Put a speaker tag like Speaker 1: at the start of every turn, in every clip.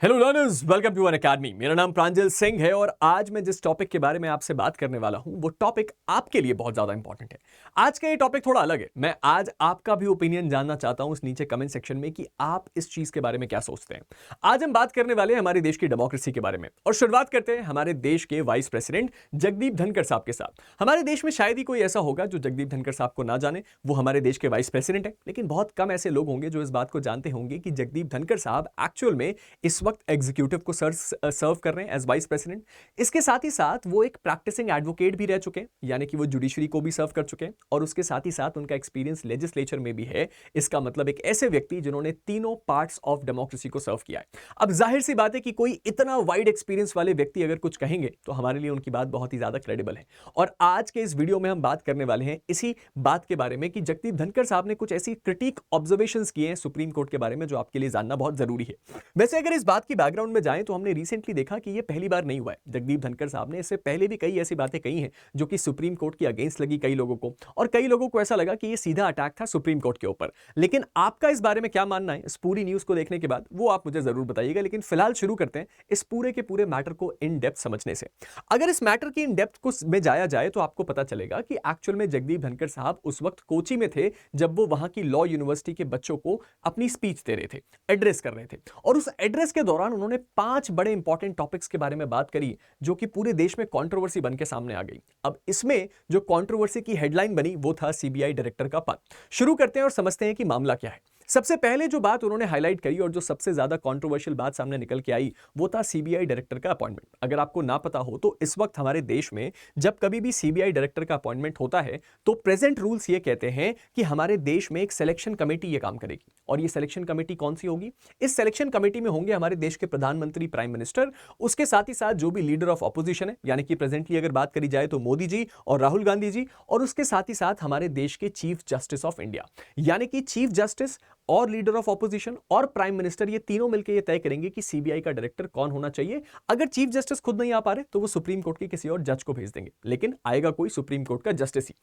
Speaker 1: Hello learners, welcome to Unacademy. मेरा नाम प्रांजल सिंह है और आज मैं जिस टॉपिक के बारे में आपसे बात करने वाला हूं वो टॉपिक आपके लिए बहुत ज्यादा इंपॉर्टेंट है। आज का ये टॉपिक थोड़ा अलग है। मैं आज आपका भी ओपिनियन जानना चाहता हूं उस नीचे कमेंट सेक्शन में कि आप इस चीज के बारे में क्या सोचते हैं। आज हम बात करने वाले हैं हमारे देश की डेमोक्रेसी के बारे में और शुरुआत करते हैं हमारे देश के वाइस प्रेसिडेंट जगदीप धनखड़ साहब के साथ। हमारे देश में शायद ही कोई ऐसा होगा जो जगदीप धनखड़ साहब को ना जाने। वो हमारे देश के वाइस प्रेसिडेंट है, लेकिन बहुत कम ऐसे लोग होंगे जो इस बात को जानते होंगे कि जगदीप धनखड़ साहब एक्चुअल में इस वक्त एग्जीक्यूटिव को सर्व कर रहे हैं एज वाइस प्रेसिडेंट। इसके साथ ही साथ वो एक प्रैक्टिसिंग एडवोकेट भी रह चुके हैं, यानी कि वो जुडिशरी को भी सर्व कर चुके हैं और उसके साथ ही साथ उनका एक्सपीरियंस लेजिस्लेचर में भी है। इसका मतलब एक ऐसे व्यक्ति जिन्होंने तीनों पार्ट्स ऑफ डेमोक्रेसी को सर्व किया है। अब जाहिर सी बात है कि कोई इतना वाइड एक्सपीरियंस वाले व्यक्ति अगर कुछ कहेंगे तो हमारे लिए उनकी बात बहुत ही ज्यादा क्रेडिबल है। और आज के इस वीडियो में हम बात करने वाले हैं इसी बात के बारे में कि जगदीप धनखड़ साहब ने कुछ ऐसी क्रिटिक ऑब्जर्वेशंस किए हैं सुप्रीम कोर्ट के बारे में जो आपके लिए जानना बहुत जरूरी है। वैसे अगर इस बात की बैकग्राउंड में जाएं तो हमने रिसेंटली देखा कि यह पहली बार नहीं हुआ है। जगदीप धनखड़ साहब ने इससे पहले भी कई ऐसी बातें कही हैं जो कि सुप्रीम कोर्ट के अगेंस्ट लगी कई लोगों को, और कई लोगों को ऐसा लगा कि यह सीधा अटैक था सुप्रीम कोर्ट के ऊपर। लेकिन आपका इस बारे में क्या मानना है इस पूरी न्यूज को देखने के बाद, वो आप मुझे जरूर बताइएगा। लेकिन फिलहाल शुरू करते हैं इस पूरे के पूरे मैटर को इन डेप्थ समझने से। अगर इस मैटर की इन डेप्थ को में जाया जाए तो आपको पता चलेगा कि एक्चुअल में जगदीप धनखड़ साहब उस वक्त कोची में थे जब वो वहां की लॉ यूनिवर्सिटी के बच्चों को अपनी स्पीच दे रहे थे, एड्रेस कर रहे थे। और उस एड्रेस के दौरान उन्होंने 5 बड़े इंपॉर्टेंट टॉपिक्स के बारे में बात करी जो कि पूरे देश में कंट्रोवर्सी बनके सामने आ गई। अब इसमें जो कंट्रोवर्सी की हेडलाइन बनी वो था सीबीआई डायरेक्टर का पद। शुरू करते हैं और समझते हैं कि मामला क्या है। सबसे पहले जो बात उन्होंने हाईलाइट करी और जो सबसे ज्यादा कंट्रोवर्शियल बात सामने निकल के आई वो था सीबीआई डायरेक्टर का अपॉइंटमेंट। अगर आपको ना पता हो तो इस वक्त हमारे देश में जब कभी भी सीबीआई डायरेक्टर का अपॉइंटमेंट होता है तो प्रेजेंट रूल्स ये कहते हैं कि हमारे देश में एक सिलेक्शन कमेटी ये काम करेगी। और ये सिलेक्शन कमेटी कौन सी होगी? इस सिलेक्शन कमेटी में होंगे हमारे देश के प्रधानमंत्री, प्राइम मिनिस्टर, उसके साथ ही साथ जो भी लीडर ऑफ ऑपोजिशन है, यानी कि प्रेजेंटली अगर बात करी जाए तो मोदी जी और राहुल गांधी जी, और उसके साथ ही साथ हमारे देश के चीफ जस्टिस ऑफ इंडिया। यानी कि चीफ जस्टिस और लीडर ऑफ ऑपोजिशन और प्राइम मिनिस्टर ये तीनों मिलकर ये तय करेंगे कि सीबीआई का डायरेक्टर कौन होना चाहिए। अगर चीफ जस्टिस खुद नहीं आ पा रहे तो वो सुप्रीम कोर्ट के किसी और जज को भेज देंगे, लेकिन आएगा कोई सुप्रीम कोर्ट का जस्टिस ही।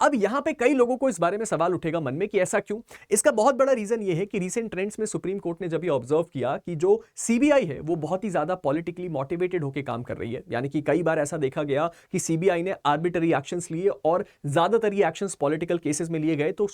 Speaker 1: अब यहां पे कई लोगों को इस बारे में सवाल उठेगा मन में कि ऐसा क्यों? इसका बहुत बड़ा रीजन ये है कि रीसेंट ट्रेंड्स में सुप्रीम कोर्ट ने जब ये ऑब्जर्व किया कि जो सीबीआई है वो बहुत ही ज्यादा पॉलिटिकली मोटिवेटेड होकर काम कर रही है, यानी कि कई बार ऐसा देखा गया कि सीबीआई ने आर्बिटरी एक्शंस लिए और ज्यादातर ये एक्शंस पॉलिटिकल केसेस में लिए गए। तो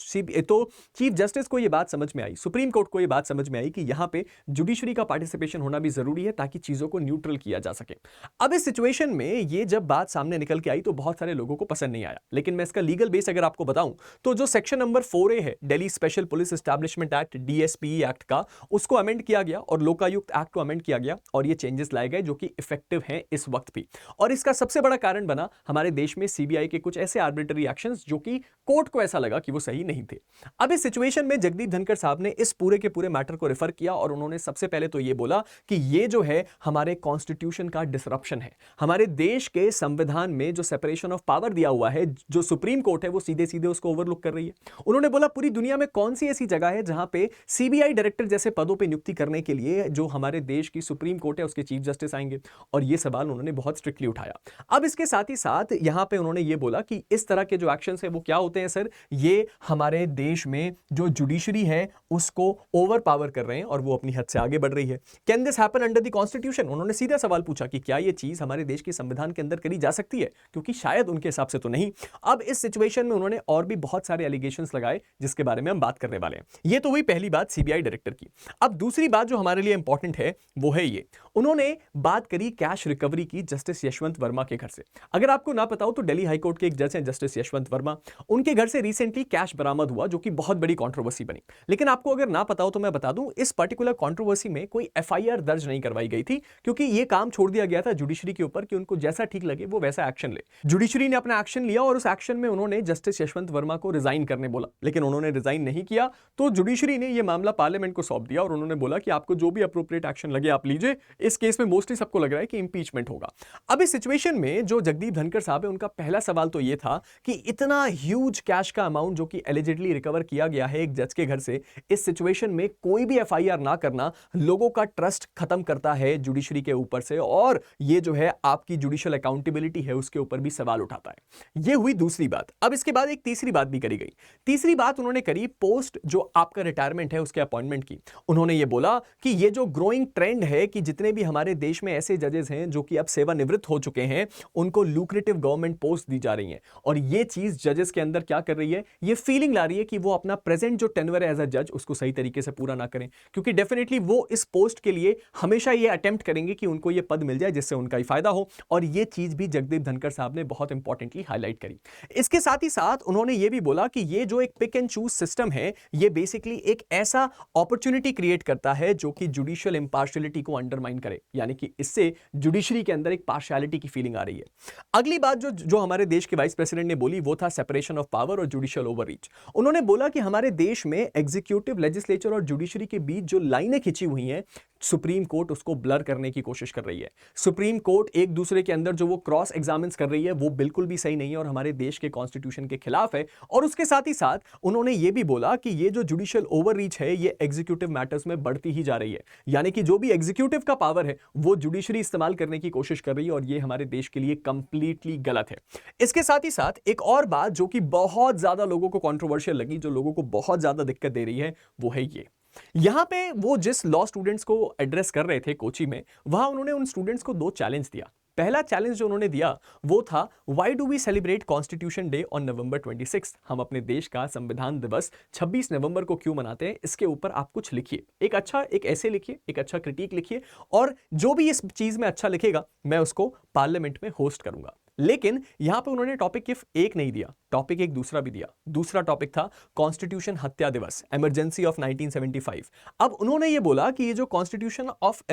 Speaker 1: चीफ जस्टिस को ये बात समझ में आई, सुप्रीम कोर्ट को ये बात समझ में आई कि यहां पे जुडिशरी का पार्टिसिपेशन होना भी जरूरी है ताकि चीजों को न्यूट्रल किया जा सके। अब इस सिचुएशन में ये जब बात सामने निकल के आई तो बहुत सारे लोगों को पसंद नहीं आया। लेकिन मैं इसका लीगल बेस अगर आपको बताऊं तो जो सेक्शन नंबर 4A है Delhi special police establishment act DSP act का, उसको अमेंड किया गया और लोकायुक्त एक्ट को अमेंड किया गया और ये चेंजेस लाए गए जो कि इफेक्टिव हैं इस वक्त भी। और इसका सबसे बड़ा कारण बना हमारे देश में सीबीआई के कुछ ऐसे आर्बिट्ररी एक्शंस जो कि कोर्ट को ऐसा लगा कि वो सही नहीं थे। अब इस सिचुएशन में जगदीप धनखड़ साहब ने इस पूरे के पूरे मैटर को रेफर किया और उन्होंने सबसे पहले तो ये बोला कि ये जो है हमारे कॉन्स्टिट्यूशन का डिसरप्शन है। हमारे देश के संविधान में जो सेपरेशन ऑफ पावर दिया हुआ है, जो सुप्रीम कोर्ट है वो सीधे सीधे उसको ओवरलुक कर रही है। उन्होंने बोला पूरी दुनिया में कौन सी ऐसी जगह है जहां पे सीबीआई डायरेक्टर जैसे पदों पे नियुक्ति करने के लिए जो हमारे देश की सुप्रीम कोर्ट है उसके चीफ जस्टिस आएंगे? और ये सवाल उन्होंने बहुत स्ट्रिक्टली उठाया। अब इसके साथ ही साथ यहां पे उन्होंने ये बोला कि इस तरह के जो एक्शंस है वो क्या होते हैं सर? ये हमारे देश में जो जुडिशरी है उसको ओवर पावर कर रहे हैं और वो अपनी हद से आगे बढ़ रही है। Can this happen under the constitution? उन्होंने सीधा सवाल पूछा कि क्या ये चीज हमारे देश के संविधान के अंदर करी जा सकती है? क्योंकि शायद उनके हिसाब से तो नहीं। अब इस सिचुएशन में उन्होंने और भी बहुत सारे एलिगेशंस लगाए जिसके बारे में हम बात करने वाले हैं। ये तो हुई पहली बात सीबीआई डायरेक्टर की। अब दूसरी बात जो हमारे लिए इंपॉर्टेंट है वो है ये, उन्होंने बात करी कैश रिकवरी की जस्टिस यशवंत वर्मा के घर से। अगर आपको ना पता हो तो दिल्ली हाईकोर्ट के एक जज हैं जस्टिस यशवंत वर्मा, उनके घर से रिसेंटली कैश बरामद हुआ जो कि बहुत बड़ी कंट्रोवर्सी बनी। लेकिन आपको अगर ना पता हो तो मैं बता दूं, इस पर्टिकुलर कंट्रोवर्सी में कोई एफआईआर दर्ज नहीं करवाई गई थी क्योंकि यह काम छोड़ दिया गया था जुडिशरी के ऊपर कि उनको जैसा ठीक लगे वो वैसा एक्शन ले। जुडिशरी ने अपना एक्शन लिया और उस एक्शन में उन्होंने जस्टिस यशवंत वर्मा को रिजाइन करने बोला, लेकिन उन्होंने रिजाइन नहीं किया। तो जुडिशरी ने यह मामला पार्लियामेंट को सौंप दिया और उन्होंने बोला कि आपको जो भी अप्रोप्रिएट एक्शन लगे आप लीजिए। इस केस में मोस्टली सबको लग रहा है कि इंपीचमेंट होगा। अब इस सिचुएशन में जो जगदीप धनखड़ साहब है उनका पहला सवाल तो यह था कि इतना ह्यूज कैश का अमाउंट जो कि एलिजिडली रिकवर किया गया है एक जज के घर से, इस सिचुएशन में कोई भी एफआईआर ना करना लोगों का ट्रस्ट खत्म करता है जुडिशरी के ऊपर से, और ये जो है आपकी जुडिशियल अकाउंटेबिलिटी है उसके ऊपर भी सवाल उठाता है। ये हुई दूसरी बात। अब इसके बाद एक तीसरी बात भी करी गई। तीसरी बात उन्होंने करी पोस्ट जो आपका रिटायरमेंट है उसके अपॉइंटमेंट की। उन्होंने ये बोला कि ये जो ग्रोइंग ट्रेंड है कि जितने भी हमारे देश में ऐसे जजेस हैं जो कि अब सेवानिवृत्त हो चुके हैं, उनको लुक्रेटिव गवर्नमेंट पोस्ट दी जा रही हैं, और ये चीज जजेस के अंदर क्या कर रही है, ये फीलिंग ला रही है कि वो अपना प्रेजेंट जो टेन्योर है एज अ जज उसको सही तरीके से पूरा ना करें, क्योंकि डेफिनेटली वो इस पोस्ट के लिए हमेशा ये अटेम्प्ट करेंगे कि उनको ये पद मिल जाए जिससे उनका ही फायदा हो। और ये चीज भी जगदीप धनखड़ साहब ने बहुत इंपॉर्टेंटली हाईलाइट करी। इसके साथ ही साथ उन्होंने ये भी बोला कि ये जो एक पिक एंड चूज सिस्टम है, ये बेसिकली एक ऐसा अपॉर्चुनिटी क्रिएट करता है जो कि जुडिशियल इंपार्शियलिटी को अंडरमाइन करे, यानी कि इससे जुडिशरी के अंदर एक पार्शियलिटी की फीलिंग आ रही है। अगली बात जो हमारे देश के वाइस प्रेसिडेंट ने बोली वो था सेपरेशन ऑफ पावर और जुडिशियल ओवररीच। उन्होंने बोला कि हमारे देश में एग्जीक्यूटिव, लेजिस्लेचर और जुडिशरी के बीच जो लाइनें खिंची हुई हैं, सुप्रीम कोर्ट उसको ब्लर करने की कोशिश कर रही है। सुप्रीम कोर्ट एक दूसरे के अंदर जो वो क्रॉस एग्जामिन्स कर रही है वो बिल्कुल भी सही नहीं है और हमारे देश के कॉन्स्टिट्यूशन के खिलाफ है। और उसके साथ ही साथ उन्होंने ये भी बोला कि ये जो जुडिशियल ओवररीच है ये एग्जीक्यूटिव मैटर्स में बढ़ती ही जा रही है, यानी कि जो भी एग्जीक्यूटिव का पावर है वो जुडिशरी इस्तेमाल करने की कोशिश कर रही है, और ये हमारे देश के लिए कंप्लीटली गलत है। इसके साथ ही साथ एक और बात जो कि बहुत ज्यादा लोगों को कंट्रोवर्शियल लगी, जो लोगों को बहुत ज्यादा दिक्कत दे रही है, वो है ये। यहां पे वो जिस लॉ स्टूडेंट्स को एड्रेस कर रहे थे कोची में, वहां उन्होंने उन स्टूडेंट्स को 2 चैलेंज दिया। पहला चैलेंज जो उन्होंने दिया वो था, why do we celebrate constitution day on November 26? हम अपने देश का संविधान दिवस 26 नवंबर को क्यों मनाते हैं? इसके ऊपर आप कुछ लिखिए, एक ऐसे लिखिए, एक अच्छा क्रिटिक लिखिए, और जो भी इस चीज में अच्छा लिखेगा मैं उसको पार्लियामेंट में होस्ट करूंगा। लेकिन यहां पे उन्होंने टॉपिक सिर्फ एक नहीं दिया, टॉपिक एक दूसरा भी दिया। दूसरा टॉपिक था कॉन्स्टिट्यूशन हत्या दिवस, इमरजेंसी ऑफ 1975। अब उन्होंने ये बोला कि ये जो कॉन्स्टिट्यूशन ऑफ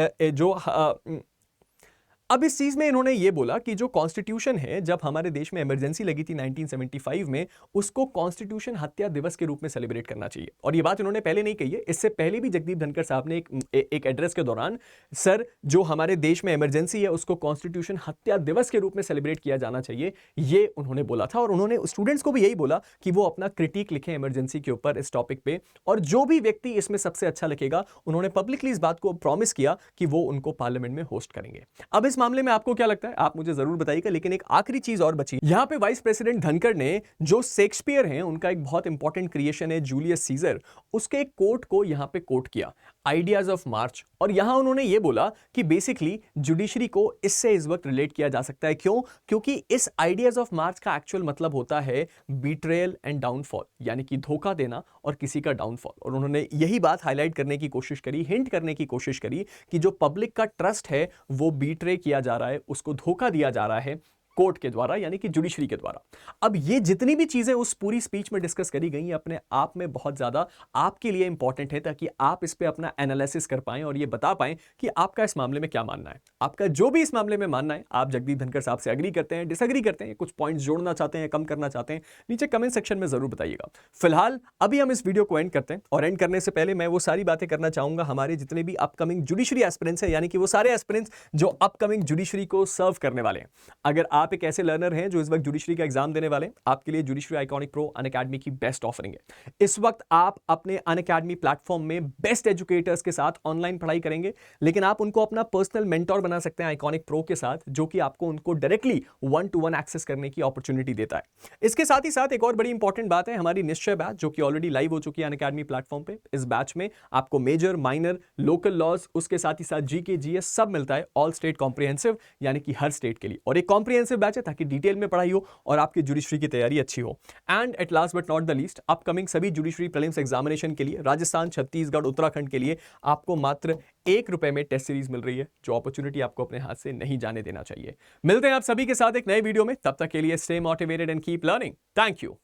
Speaker 1: अब इस चीज में इन्होंने ये बोला कि जो कॉन्स्टिट्यूशन है, जब हमारे देश में इमरजेंसी लगी थी 1975 में, उसको कॉन्स्टिट्यूशन हत्या दिवस के रूप में सेलिब्रेट करना चाहिए। और ये बात इन्होंने पहले नहीं कही है, इससे पहले भी जगदीप धनखड़ साहब ने एक एड्रेस के दौरान, सर जो हमारे देश में इमरजेंसी है उसको कॉन्स्टिट्यूशन हत्या दिवस के रूप में सेलिब्रेट किया जाना चाहिए, ये उन्होंने बोला था। और उन्होंने स्टूडेंट्स को भी यही बोला कि वो अपना क्रिटिक लिखें इमरजेंसी के ऊपर, इस टॉपिक पे, और जो भी व्यक्ति इसमें सबसे अच्छा लिखेगा, उन्होंने पब्लिकली इस बात को प्रॉमिस किया कि वो उनको पार्लियामेंट में होस्ट करेंगे। अब इस मामले में आपको क्या लगता है, आप मुझे जरूर बताइएगा। लेकिन एक आखिरी चीज और बची। यहां पे वाइस प्रेसिडेंट धनखड़ ने जो शेक्सपियर हैं, उनका एक बहुत इंपॉर्टेंट क्रिएशन है जूलियस सीजर, उसके एक कोट को यहां पे कोट किया, आइडियाज ऑफ मार्च। और यहां उन्होंने ये बोला कि बेसिकली जुडिशरी को इससे इस वक्त रिलेट किया जा सकता है। क्यों? क्योंकि इस आइडियाज ऑफ मार्च का एक्चुअल मतलब होता है बीट्रेयल एंड डाउनफॉल, यानी कि धोखा देना और किसी का डाउनफॉल। और उन्होंने यही बात हाईलाइट करने की कोशिश करी, हिंट करने की कोशिश करी कि जो पब्लिक का ट्रस्ट है वो बीट्रे किया जा रहा है, उसको धोखा दिया जा रहा है कोर्ट के द्वारा, यानी कि जुडिशरी के द्वारा। अब ये जितनी भी चीजें उस पूरी स्पीच में डिस्कस करी गई, अपने आप में बहुत ज्यादा आपके लिए इंपॉर्टेंट है, ताकि आप इस पे अपना एनालिसिस कर पाएं और ये बता पाएं कि आपका इस मामले में क्या मानना है। आपका जो भी इस मामले में मानना है, आप जगदीप धनखड़ साहब से एग्री करते हैं, डिसएग्री करते हैं, कुछ पॉइंट्स जोड़ना चाहते हैं, कम करना चाहते हैं, नीचे कमेंट सेक्शन में जरूर बताइएगा। फिलहाल अभी हम इस वीडियो को एंड करते हैं, और एंड करने से पहले मैं वो सारी बातें करना चाहूंगा हमारे जितने भी अपकमिंग जुडिशरी एस्पिरेंट्स हैं, यानी कि वो सारे एस्पिरेंट्स जो अपकमिंग जुडिशरी को सर्व करने वाले हैं। अगर आप एक ऐसे लर्नर हैं जो इस वक्त जुडिशरी का एग्जाम देने वाले हैं, आपके लिए जुडिशरी आइकॉनिक प्रो अनअकैडमी की बेस्ट ऑफरिंग है। इस वक्त आप अपने अनअकैडमी प्लेटफॉर्म में बेस्ट एजुकेटर्स के साथ ऑनलाइन पढ़ाई करेंगे, लेकिन आप उनको अपना पर्सनल मेंटोर बना सकते हैं आइकॉनिक प्रो के साथ, जो कि आपको उनको डायरेक्टली 1-to-1 एक्सेस करने की अपॉर्चुनिटी देता है। इसके साथ ही साथ एक और बड़ी इंपॉर्टेंट बात है, हमारी निश्चय बैच जो कि ऑलरेडी लाइव हो चुकी है अनअकैडमी प्लेटफॉर्म पे। इस बैच में आपको मेजर, माइनर, लोकल लॉज, उसके साथ ही साथ जीके, जीएस सब मिलता है, ऑल स्टेट कॉम्प्रिहेंसिव, यानी कि हर स्टेट के लिए। और एक कॉम्प्रिहेंसिव बैच है ताकि डिटेल में पढ़ाई हो और आपकी जुडिशरी की तैयारी अच्छी हो। And at last but not the least, upcoming सभी जुडिशरी प्रीलिम्स एग्जामिनेशन के लिए राजस्थान, छत्तीसगढ़, उत्तराखंड के लिए आपको मात्र ₹1 में टेस्ट सीरीज मिल रही है, जो अपॉर्चुनिटी आपको अपने हाथ से नहीं जाने देना चाहिए। मिलते हैं आप सभी के साथ एक नए वीडियो में, तब तक के लिए stay motivated and keep learning. Thank you.